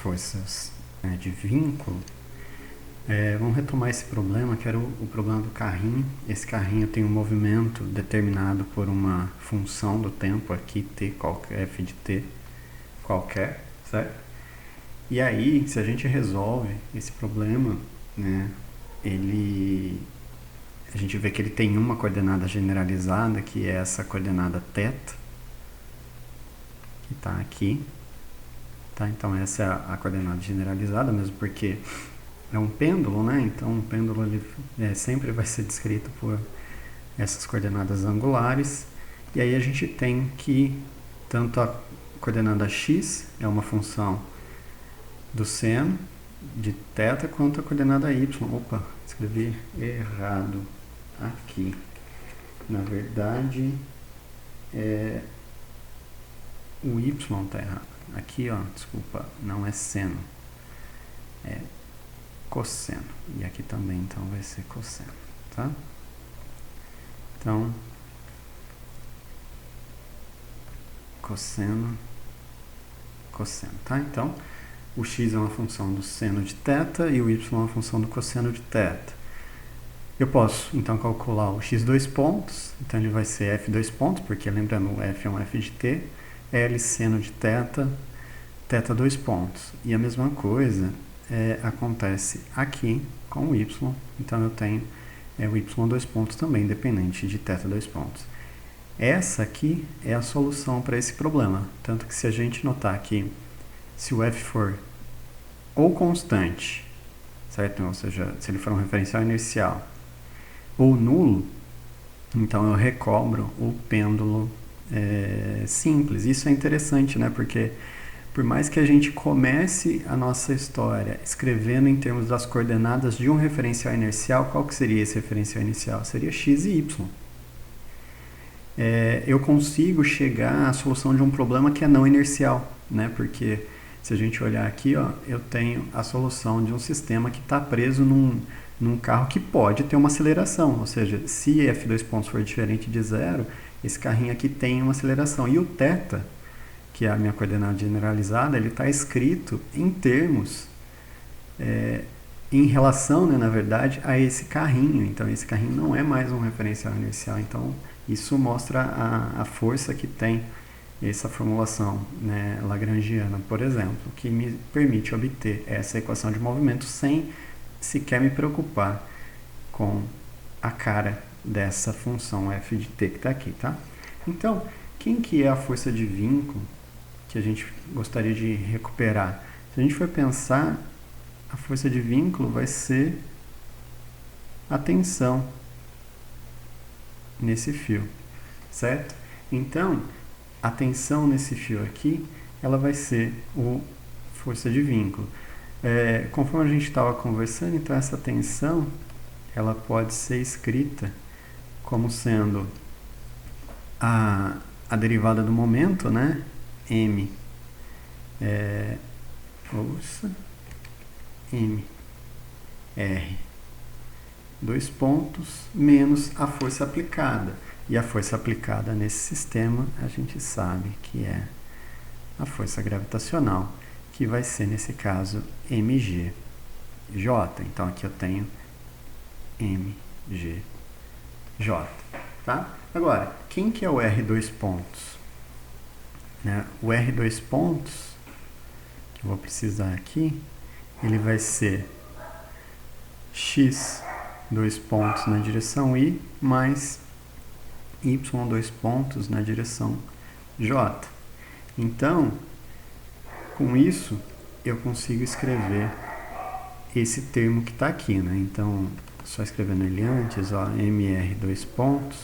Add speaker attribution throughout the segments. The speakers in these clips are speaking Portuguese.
Speaker 1: forças, né, de vínculo, vamos retomar esse problema, que era o problema do carrinho. Esse carrinho tem um movimento determinado por uma função do tempo aqui, t qualquer, f de t qualquer, certo? E aí, se a gente resolve esse problema, né, a gente vê que ele tem uma coordenada generalizada, que é essa coordenada θ, que está aqui. Tá? Então essa é a coordenada generalizada, mesmo porque é um pêndulo, né? Então um pêndulo ele, sempre vai ser descrito por essas coordenadas angulares. E aí a gente tem que tanto a coordenada x é uma função do seno de θ, quanto a coordenada y. Opa, escrevi errado aqui. Na verdade, o y está errado. Aqui, ó, desculpa, não é seno, é cosseno. E aqui também, então, vai ser cosseno, tá? Então, cosseno, cosseno, tá? Então, o x é uma função do seno de θ e o y é uma função do cosseno de θ. Eu posso, então, calcular o x dois pontos, então ele vai ser f dois pontos, porque lembrando, o f é um f de t, L seno de θ, θ dois pontos. E a mesma coisa acontece aqui com o y, então eu tenho o y dois pontos também, independente de θ dois pontos. Essa aqui é a solução para esse problema, tanto que se a gente notar que se o f for ou constante, certo? Ou seja, se ele for um referencial inercial, ou nulo, então eu recobro o pêndulo simples. Isso é interessante, né? Porque por mais que a gente comece a nossa história escrevendo em termos das coordenadas de um referencial inercial, qual que seria esse referencial inicial? Seria x e y. Eu consigo chegar à solução de um problema que é não inercial, né? Porque se a gente olhar aqui, ó, eu tenho a solução de um sistema que está preso num carro que pode ter uma aceleração, ou seja, se f dois pontos for diferente de zero, esse carrinho aqui tem uma aceleração. E o θ, que é a minha coordenada generalizada, ele está escrito em termos, em relação, né, na verdade, a esse carrinho. Então, esse carrinho não é mais um referencial inercial. Então, isso mostra a força que tem essa formulação, né, lagrangiana, por exemplo, que me permite obter essa equação de movimento sem sequer me preocupar com a cara dessa função f de t que está aqui, tá? Então, quem que é a força de vínculo que a gente gostaria de recuperar? Se a gente for pensar, a força de vínculo vai ser a tensão nesse fio, certo? Então, a tensão nesse fio aqui, ela vai ser a força de vínculo. Conforme a gente estava conversando, então essa tensão, ela pode ser escrita como sendo a derivada do momento, né? M R dois pontos menos a força aplicada. E a força aplicada nesse sistema, a gente sabe que é a força gravitacional, que vai ser, nesse caso, mg J. Então, aqui eu tenho mg J. Tá? Agora, quem que é o R dois pontos? Né? O R dois pontos, que eu vou precisar aqui, ele vai ser x dois pontos na direção y mais y dois pontos na direção j. Então, com isso, eu consigo escrever esse termo que está aqui, né? Então, só escrevendo ele antes, ó, mr dois pontos,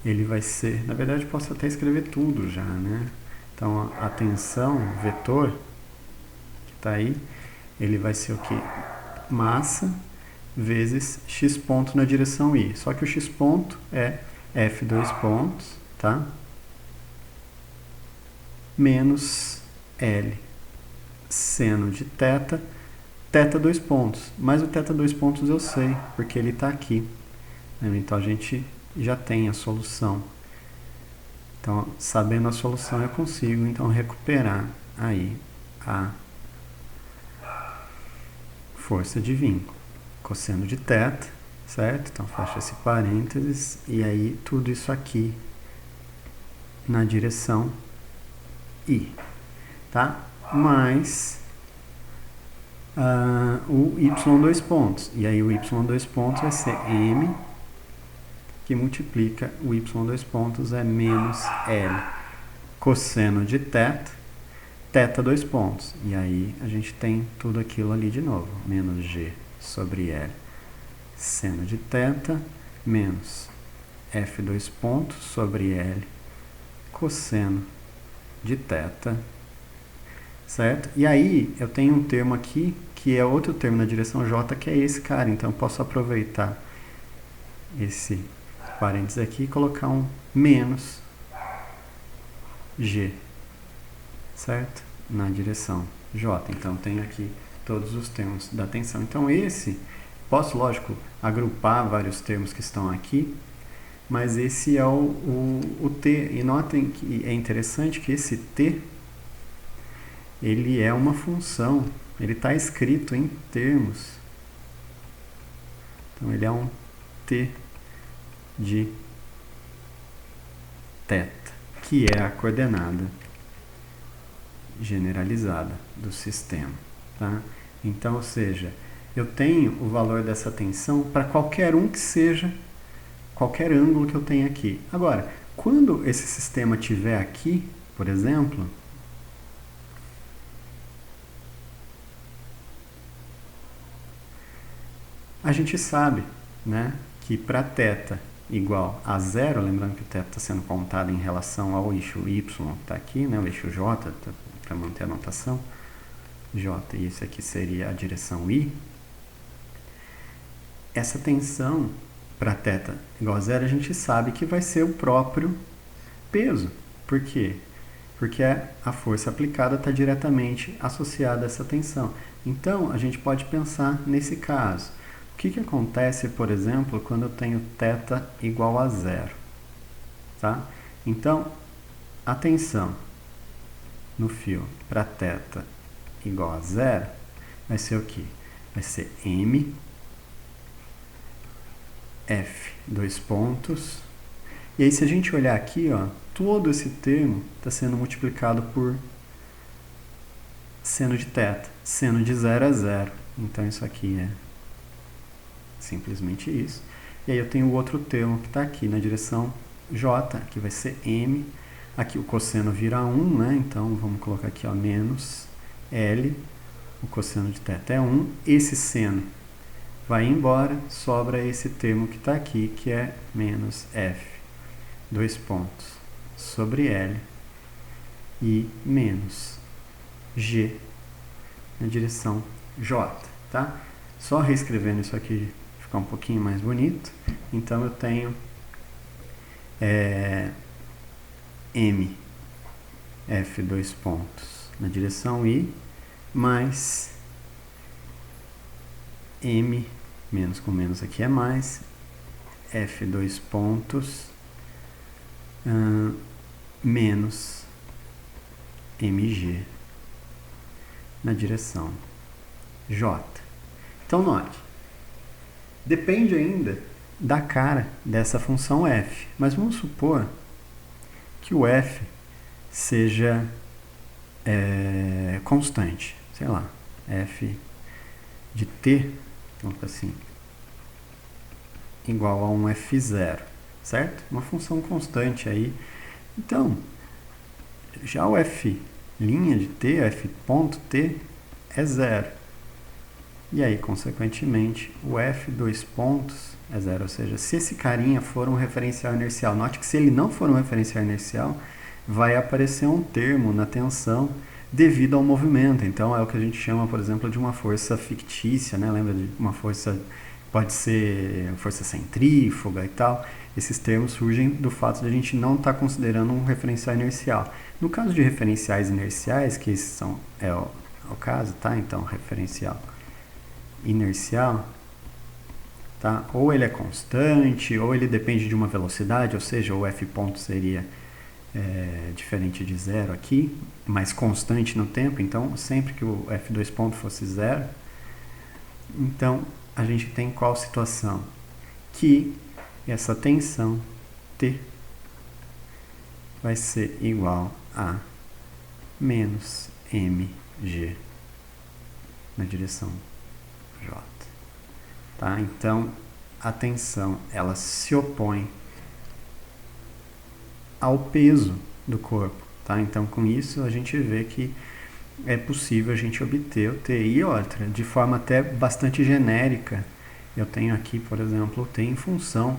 Speaker 1: ele vai ser, na verdade, eu posso até escrever tudo já, né? Então, a tensão, vetor, que está aí, ele vai ser o quê? Massa vezes x ponto na direção y. Só que o x ponto é f dois pontos, tá? Menos L seno de θ, θ dois pontos. Mas o θ dois pontos eu sei, porque ele está aqui. Então, a gente já tem a solução. Então, sabendo a solução, eu consigo, então, recuperar aí a força de vínculo. Cosseno de θ, certo? Então fecha esse parênteses e aí tudo isso aqui na direção I, tá? Mais o y dois pontos. E aí o y dois pontos vai ser m, que multiplica o y dois pontos é menos L. Cosseno de θ, θ dois pontos. E aí a gente tem tudo aquilo ali de novo. Menos G sobre L. Seno de θ, menos F dois pontos sobre L. Cosseno de θ. Certo? E aí eu tenho um termo aqui, que é outro termo na direção J, que é esse cara. Então eu posso aproveitar esse parênteses aqui e colocar um menos G, certo? Na direção J. Então tenho aqui todos os termos da tensão. Então esse, posso, lógico, agrupar vários termos que estão aqui, mas esse é o T. E notem que é interessante que esse T, ele é uma função, ele está escrito em termos. Então ele é um T de θ, que é a coordenada generalizada do sistema, tá? Então, ou seja, eu tenho o valor dessa tensão para qualquer um que seja, qualquer ângulo que eu tenha aqui. Agora, quando esse sistema estiver aqui, por exemplo, a gente sabe, né, que para θ igual a zero, lembrando que o θ está sendo contado em relação ao eixo y, que está aqui, né, o eixo j, para manter a notação, j, e isso aqui seria a direção i. Essa tensão para θ igual a zero, a gente sabe que vai ser o próprio peso. Por quê? Porque a força aplicada está diretamente associada a essa tensão. Então, a gente pode pensar nesse caso. O que acontece, por exemplo, quando eu tenho θ igual a zero? Tá? Então, a tensão no fio para θ igual a zero vai ser o quê? Vai ser m, f, dois pontos. E aí, se a gente olhar aqui, ó, todo esse termo está sendo multiplicado por seno de θ. Seno de 0 é 0. Então, isso aqui é simplesmente isso. E aí eu tenho o outro termo que está aqui na direção J, que vai ser M. Aqui o cosseno vira 1, né? Então vamos colocar aqui, ó, menos L. O cosseno de θ é 1. Esse seno vai embora, sobra esse termo que está aqui, que é menos F, dois pontos, sobre L. E menos G na direção J, tá? Só reescrevendo isso aqui ficar um pouquinho mais bonito. Então eu tenho M, F, dois pontos na direção I, mais M, menos com menos aqui é mais, F, dois pontos, menos MG na direção J. Então note, depende ainda da cara dessa função f, mas vamos supor que o f seja constante, sei lá, f de t, vamos assim, igual a um f0, certo? Uma função constante aí. Então, já o f' de t, f ponto t, é zero. E aí, consequentemente, o f dois pontos é zero. Ou seja, se esse carinha for um referencial inercial, note que se ele não for um referencial inercial, vai aparecer um termo na tensão devido ao movimento. Então, é o que a gente chama, por exemplo, de uma força fictícia, né? Lembra de uma força, pode ser força centrífuga e tal. Esses termos surgem do fato de a gente não estar considerando um referencial inercial. No caso de referenciais inerciais, que é o caso, tá? Então, referencial inercial, tá? Ou ele é constante, ou ele depende de uma velocidade, ou seja, o f ponto seria diferente de zero aqui, mas constante no tempo. Então, sempre que o f2 ponto fosse zero, Então, a gente tem qual situação? Que essa tensão T vai ser igual a menos mg na direção J. Tá? Então, a tensão ela se opõe ao peso do corpo. Tá? Então, com isso, a gente vê que é possível a gente obter o T. E outra, de forma até bastante genérica, eu tenho aqui, por exemplo, o T em função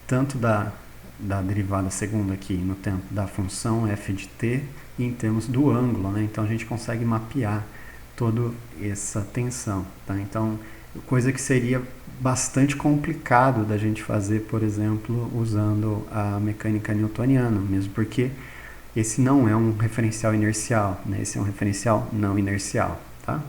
Speaker 1: tanto da derivada segunda aqui no tempo da função f de t e em termos do ângulo, né? Então a gente consegue mapear toda essa tensão, tá? Então, coisa que seria bastante complicado da gente fazer, por exemplo, usando a mecânica newtoniana, mesmo porque esse não é um referencial inercial, né? Esse é um referencial não inercial, tá?